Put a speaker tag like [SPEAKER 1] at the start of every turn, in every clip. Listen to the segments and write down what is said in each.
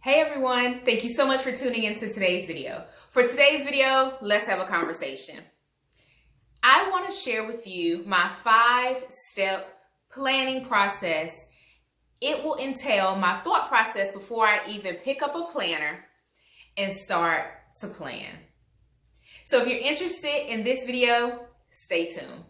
[SPEAKER 1] Hey everyone, thank you so much for tuning into today's video. For today's video, let's have a conversation. I want to share with you my 5-step planning process. It will entail my thought process before I even pick up a planner and start to plan. So if you're interested in this video, stay tuned.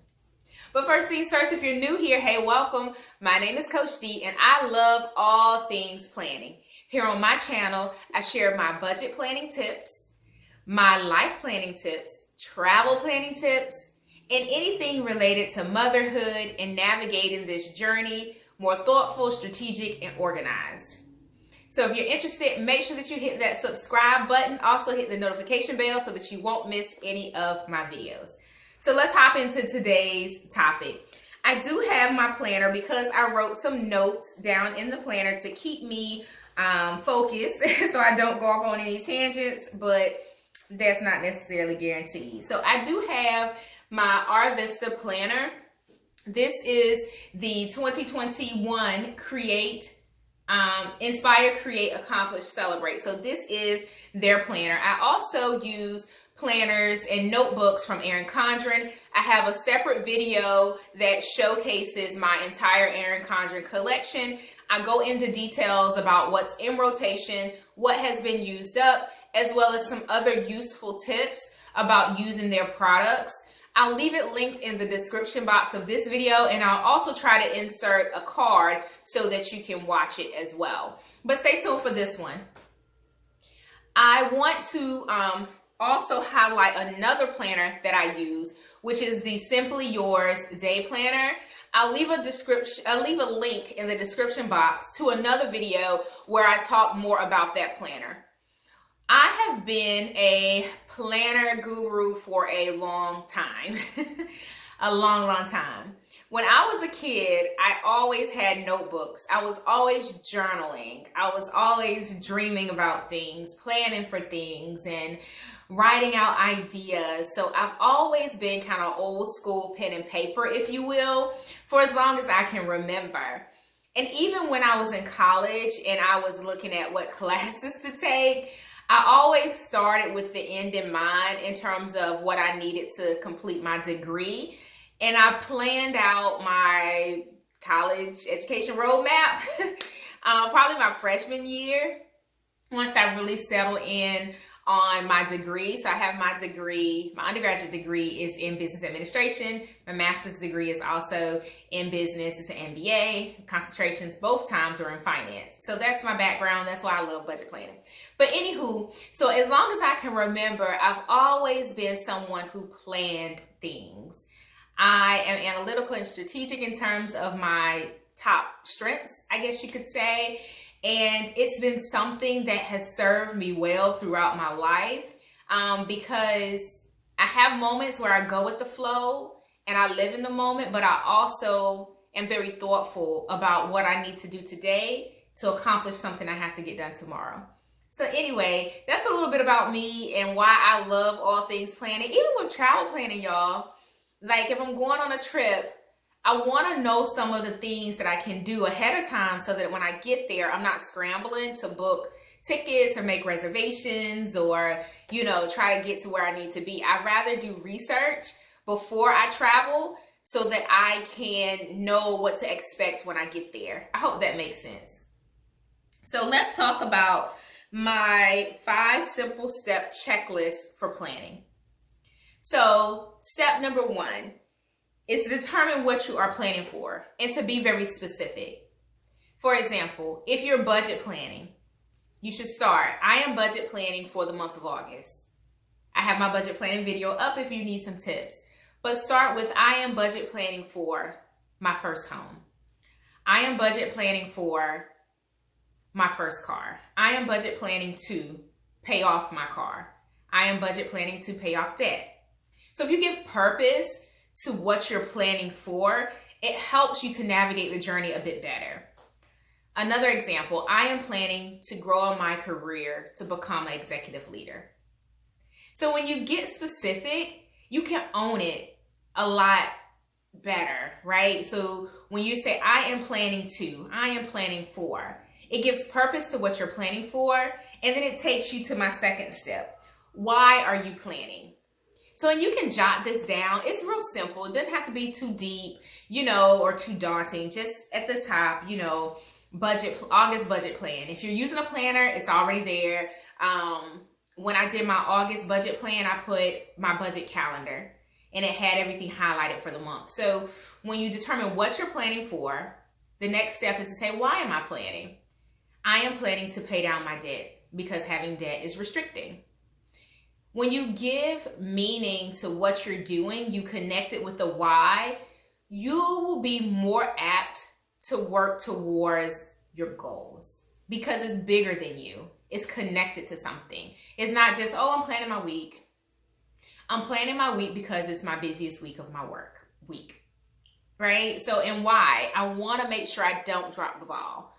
[SPEAKER 1] But first things first, if you're new here, hey, welcome. My name is Coach D and I love all things planning. Here on my channel, I share my budget planning tips, my life planning tips, travel planning tips, and anything related to motherhood and navigating this journey more thoughtful, strategic, and organized. So if you're interested, make sure that you hit that subscribe button. Also hit the notification bell so that you won't miss any of my videos. So let's hop into today's topic. I do have my planner because I wrote some notes down in the planner to keep me focused so I don't go off on any tangents, but that's not necessarily guaranteed. So I do have my Arvista planner. This is the 2021 Inspire, Create, Accomplish, Celebrate. So this is their planner. I also use planners and notebooks from Erin Condren. I have a separate video that showcases my entire Erin Condren collection. I go into details about what's in rotation, what has been used up, as well as some other useful tips about using their products. I'll leave it linked in the description box of this video, and I'll also try to insert a card so that you can watch it as well. But stay tuned for this one. I want to also highlight another planner that I use, which is the Simply Yours Day Planner. I'll leave a link in the description box to another video where I talk more about that planner. I have been a planner guru for a long time, a long time. When I was a kid, I always had notebooks. I was always journaling. I was always dreaming about things, planning for things, and writing out ideas. So I've always been kind of old school pen and paper, if you will, for as long as I can remember. And even when I was in college and I was looking at what classes to take, I always started with the end in mind in terms of what I needed to complete my degree. And I planned out my college education roadmap, probably my freshman year, once I really settled in on my degree. So I have my degree, my undergraduate degree is in business administration. My master's degree is also in business. It's an MBA. Concentrations both times are in finance. So that's my background. That's why I love budget planning. But anywho, so as long as I can remember, I've always been someone who planned things. I am analytical and strategic in terms of my top strengths, I guess you could say. And it's been something that has served me well throughout my life because I have moments where I go with the flow and I live in the moment, but I also am very thoughtful about what I need to do today to accomplish something I have to get done tomorrow. So anyway, that's a little bit about me and why I love all things planning. Even with travel planning, y'all, like if I'm going on a trip, I want to know some of the things that I can do ahead of time so that when I get there, I'm not scrambling to book tickets or make reservations or, you know, try to get to where I need to be. I'd rather do research before I travel so that I can know what to expect when I get there. I hope that makes sense. So let's talk about my 5 simple step checklist for planning. So step number 1 is to determine what you are planning for and to be very specific. For example, if you're budget planning, you should start, I am budget planning for the month of August. I have my budget planning video up if you need some tips. But start with, I am budget planning for my first home. I am budget planning for my first car. I am budget planning to pay off my car. I am budget planning to pay off debt. So if you give purpose to what you're planning for, it helps you to navigate the journey a bit better. Another example, I am planning to grow in my career to become an executive leader. So when you get specific, you can own it a lot better, right? So when you say, I am planning to, I am planning for, It gives purpose to what you're planning for, and then it takes you to my second step. Why are you planning? So, and you can jot this down. It's real simple. It doesn't have to be too deep, or too daunting. Just at the top, August budget plan. If you're using a planner, it's already there. When I did my August budget plan, I put my budget calendar, and it had everything highlighted for the month. So when you determine what you're planning for, the next step is to say, why am I planning? I am planning to pay down my debt because having debt is restricting. When you give meaning to what you're doing, you connect it with the why, you will be more apt to work towards your goals because it's bigger than you. It's connected to something. It's not just, I'm planning my week. I'm planning my week because it's my busiest week of my work week, right? So, and why? I want to make sure I don't drop the ball.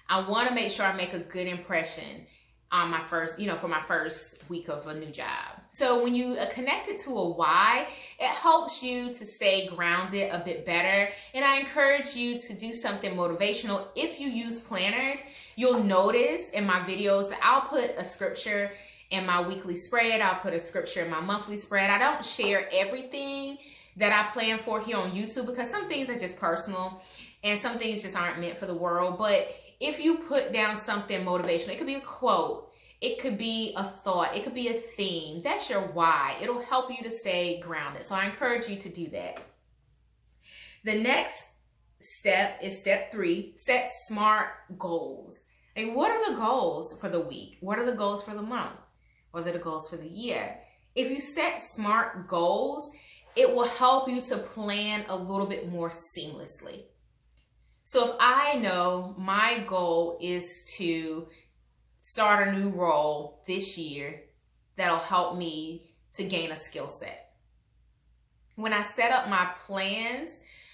[SPEAKER 1] I want to make sure I make a good impression on my first, for my first week of a new job. So when you connect it to a why, it helps you to stay grounded a bit better. And I encourage you to do something motivational. If you use planners, you'll notice in my videos that I'll put a scripture in my weekly spread. I'll put a scripture in my monthly spread. I don't share everything that I plan for here on YouTube because some things are just personal and some things just aren't meant for the world. But if you put down something motivational, it could be a quote, it could be a thought, it could be a theme. That's your why. It'll help you to stay grounded. So I encourage you to do that. The next step is step 3, set SMART goals. And what are the goals for the week? What are the goals for the month? What are the goals for the year? If you set SMART goals, it will help you to plan a little bit more seamlessly. So if I know my goal is to start a new role this year, that'll help me to gain a skill set. When I set up my plans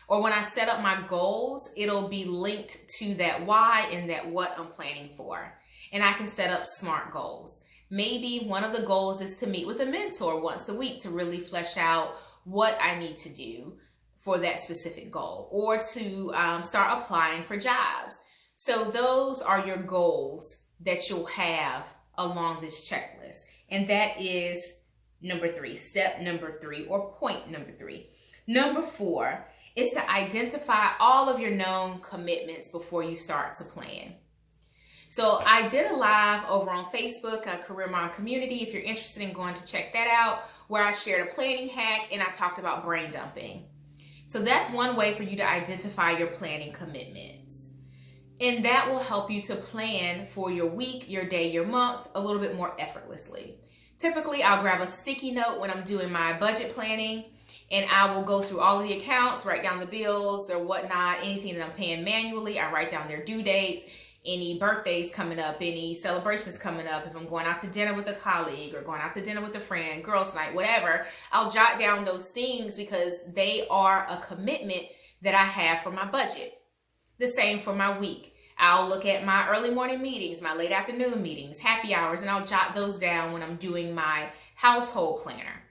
[SPEAKER 1] or when I set up my goals, it'll be linked to that why and that what I'm planning for. And I can set up SMART goals. Maybe one of the goals is to meet with a mentor once a week to really flesh out what I need to do for that specific goal, or to start applying for jobs. So those are your goals that you'll have along this checklist. And that is number 3, step number 3, or point number 3. Number 4 is to identify all of your known commitments before you start to plan. So I did a live over on Facebook, a Career Mom Community, if you're interested in going to check that out, where I shared a planning hack and I talked about brain dumping. So that's one way for you to identify your planning commitments. And that will help you to plan for your week, your day, your month a little bit more effortlessly. Typically, I'll grab a sticky note when I'm doing my budget planning, and I will go through all of the accounts, write down the bills or whatnot, anything that I'm paying manually. I write down their due dates, any birthdays coming up, any celebrations coming up. If I'm going out to dinner with a colleague or going out to dinner with a friend, girls' night, whatever, I'll jot down those things because they are a commitment that I have for my budget. The same for my week. I'll look at my early morning meetings, my late afternoon meetings, happy hours, and I'll jot those down when I'm doing my household planner.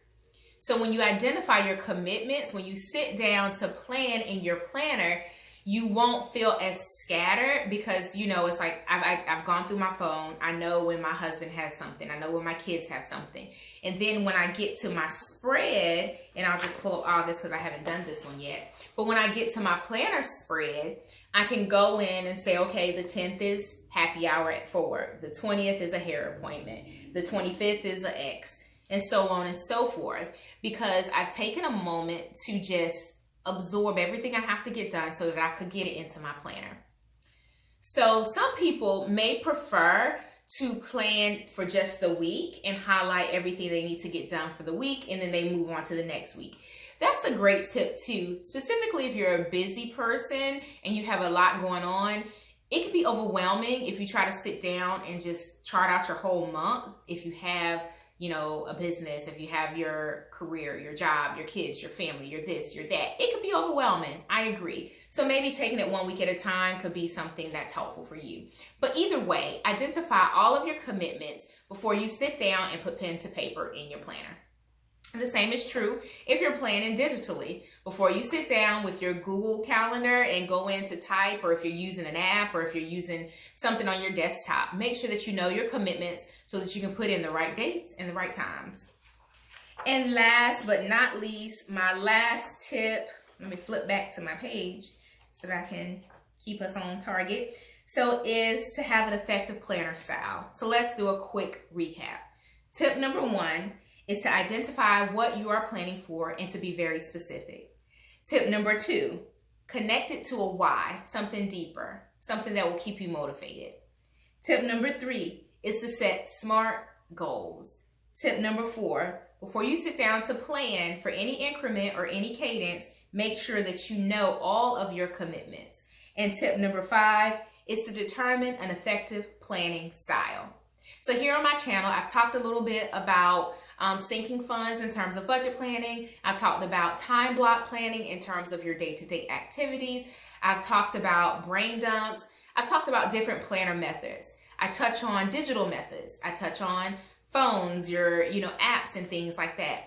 [SPEAKER 1] So when you identify your commitments, when you sit down to plan in your planner, you won't feel as scattered because, it's like I've gone through my phone. I know when my husband has something. I know when my kids have something. And then when I get to my spread, and I'll just pull up August because I haven't done this one yet. But when I get to my planner spread, I can go in and say, okay, the 10th is happy hour for work. The 20th is a hair appointment. The 25th is an X, and so on and so forth. Because I've taken a moment to just absorb everything I have to get done so that I could get it into my planner. So some people may prefer to plan for just the week and highlight everything they need to get done for the week, and then they move on to the next week. That's a great tip too, specifically if you're a busy person and you have a lot going on. It can be overwhelming if you try to sit down and just chart out your whole month. If you have a business, if you have your career, your job, your kids, your family, your this, your that, it could be overwhelming. I agree. So maybe taking it one week at a time could be something that's helpful for you. But either way, identify all of your commitments before you sit down and put pen to paper in your planner. The same is true if you're planning digitally. Before you sit down with your Google Calendar and go in to type, or if you're using an app, or if you're using something on your desktop, make sure that you know your commitments so that you can put in the right dates and the right times. And last but not least, my last tip, let me flip back to my page so that I can keep us on target. So is to have an effective planner style. So let's do a quick recap. Tip number 1 is to identify what you are planning for and to be very specific. Tip number 2, connect it to a why, something deeper, something that will keep you motivated. Tip number 3 is to set SMART goals. Tip number 4, before you sit down to plan for any increment or any cadence, make sure that you know all of your commitments. And tip number 5 is to determine an effective planning style. So here on my channel, I've talked a little bit about sinking funds in terms of budget planning. I've talked about time block planning in terms of your day-to-day activities. I've talked about brain dumps. I've talked about different planner methods. I touch on digital methods. I touch on phones, your apps and things like that.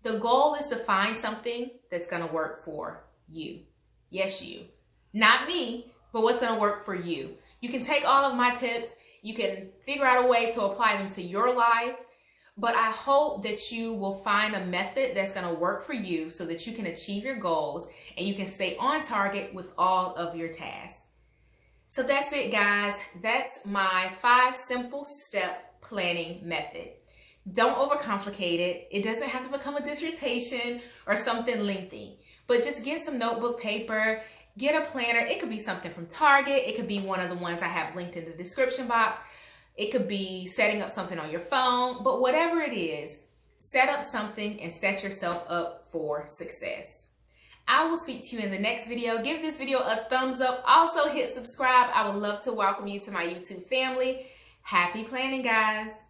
[SPEAKER 1] The goal is to find something that's going to work for you. Yes, you. Not me, but what's going to work for you. You can take all of my tips. You can figure out a way to apply them to your life. But I hope that you will find a method that's going to work for you so that you can achieve your goals and you can stay on target with all of your tasks. So that's it, guys. That's my 5 simple step planning method. Don't overcomplicate it. It doesn't have to become a dissertation or something lengthy, but just get some notebook paper, get a planner. It could be something from Target. It could be one of the ones I have linked in the description box. It could be setting up something on your phone, but whatever it is, set up something and set yourself up for success. I will speak to you in the next video. Give this video a thumbs up. Also hit subscribe. I would love to welcome you to my YouTube family. Happy planning, guys.